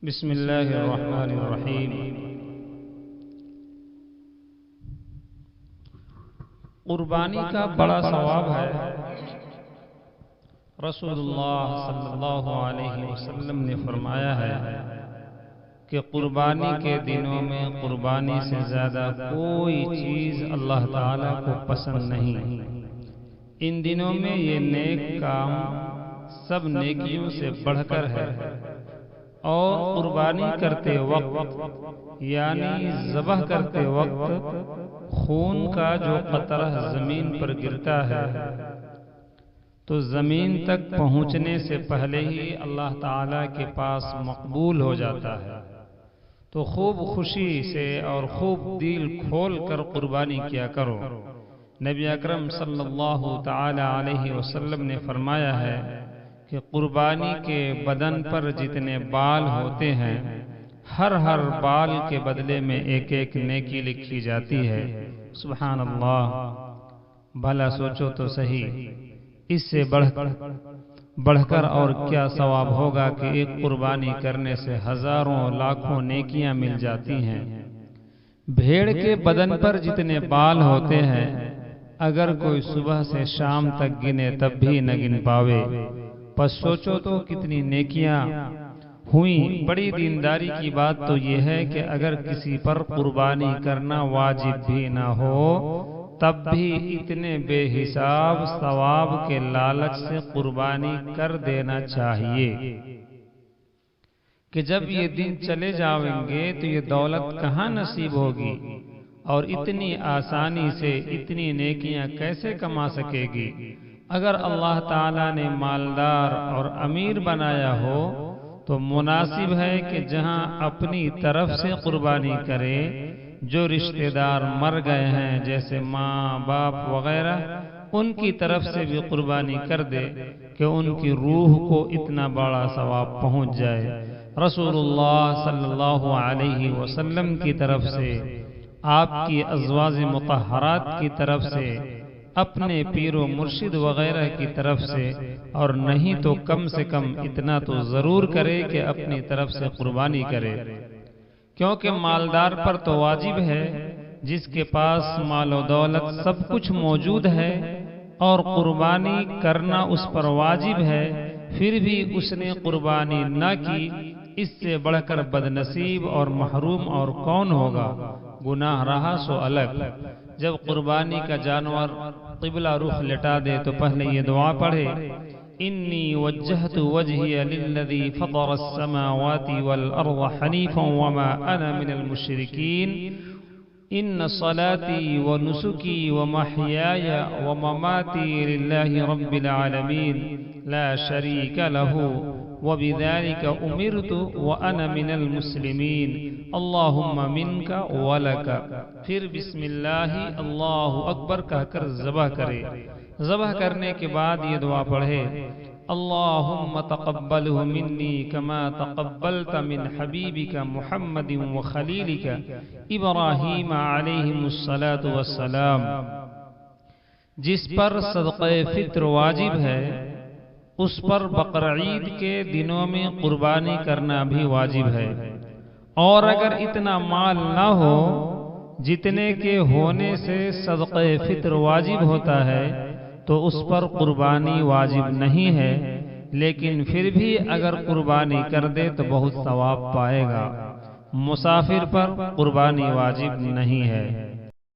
بسم اللہ الرحمن الرحیم۔ قربانی کا بڑا ثواب ہے۔ رسول اللہ صلی اللہ علیہ وسلم نے فرمایا ہے کہ قربانی کے دنوں میں قربانی سے زیادہ کوئی چیز اللہ تعالیٰ کو پسند نہیں۔ ان دنوں میں یہ نیک کام سب نیکیوں سے بڑھ کر ہے، اور قربانی کرتے وقت یعنی ذبح کرتے وقت خون کا جو قطرہ زمین پر گرتا ہے تو زمین تک پہنچنے سے پہلے ہی اللہ تعالیٰ کے پاس مقبول ہو جاتا ہے۔ تو خوب خوشی سے اور خوب دل کھول کر قربانی کیا کرو۔ نبی اکرم صلی اللہ تعالی علیہ وسلم نے فرمایا ہے کہ قربانی کے بدن پر جتنے بال ہوتے ہیں، ہر بال کے بدلے میں ایک ایک نیکی لکھی جاتی ہے۔ سبحان اللہ، بھلا سوچو تو صحیح، اس سے بڑھ کر اور کیا ثواب ہوگا کہ ایک قربانی کرنے سے ہزاروں لاکھوں نیکیاں مل جاتی ہیں۔ بھیڑ کے بدن پر جتنے بال ہوتے ہیں، اگر کوئی صبح سے شام تک گنے تب بھی نہ گن پاوے، پس سوچو تو کتنی نیکیاں ہوئیں۔ بڑی دینداری کی بات تو یہ ہے کہ اگر کسی پر قربانی کرنا واجب بھی نہ ہو تب بھی اتنے بے حساب ثواب کے لالچ سے قربانی کر دینا چاہیے کہ جب یہ دن چلے جائیں گے تو یہ دولت کہاں نصیب ہوگی، اور اتنی آسانی سے اتنی نیکیاں کیسے کما سکے گی۔ اگر اللہ تعالیٰ نے مالدار اور امیر بنایا ہو تو مناسب ہے کہ جہاں اپنی طرف سے قربانی کرے، جو رشتہ دار مر گئے ہیں جیسے ماں باپ وغیرہ، ان کی طرف سے بھی قربانی کر دے کہ ان کی روح کو اتنا بڑا ثواب پہنچ جائے۔ رسول اللہ صلی اللہ علیہ وسلم کی طرف سے، آپ کی ازواج مطہرات کی طرف سے، اپنے پیر و مرشد وغیرہ کی طرف سے، اور نہیں تو کم سے کم اتنا تو ضرور کرے کہ اپنی طرف سے قربانی کرے، کیونکہ مالدار پر تو واجب ہے، جس کے پاس مال و دولت سب کچھ موجود ہے اور قربانی کرنا اس پر واجب ہے، پھر بھی اس نے قربانی نہ کی، اس سے بڑھ کر بد نصیب اور محروم اور کون ہوگا۔ گناہ رہا سو الگ۔ جب قربانی کا جانور قبلہ رخ لٹا دے تو پہلے یہ دعا پڑھے، انی وجہت وجہی للذی فطر السماوات والارض حنیفا وما انا من المشرکین، ان صلاتی ونسکی ومحیای ومماتی للہ رب العالمین لا شریک لہ وبذلك امرت وانا من المسلمین اللہم منک ولک۔ پھر بسم اللہ اللہ اکبر کہہ کر ذبح کرے۔ ذبح کرنے کے بعد یہ دعا پڑھے، اللہم تقبلہ منی کما تقبلت من حبیبک محمد وخلیلک ابراہیم علیہ السلام۔ جس پر صدقہ فطر واجب ہے اس پر بقرعید کے دنوں میں قربانی کرنا بھی واجب ہے، اور اگر اتنا مال نہ ہو جتنے کے ہونے سے صدقہ فطر واجب ہوتا ہے تو اس پر قربانی واجب نہیں ہے، لیکن پھر بھی اگر قربانی کر دے تو بہت ثواب پائے گا۔ مسافر پر قربانی واجب نہیں ہے۔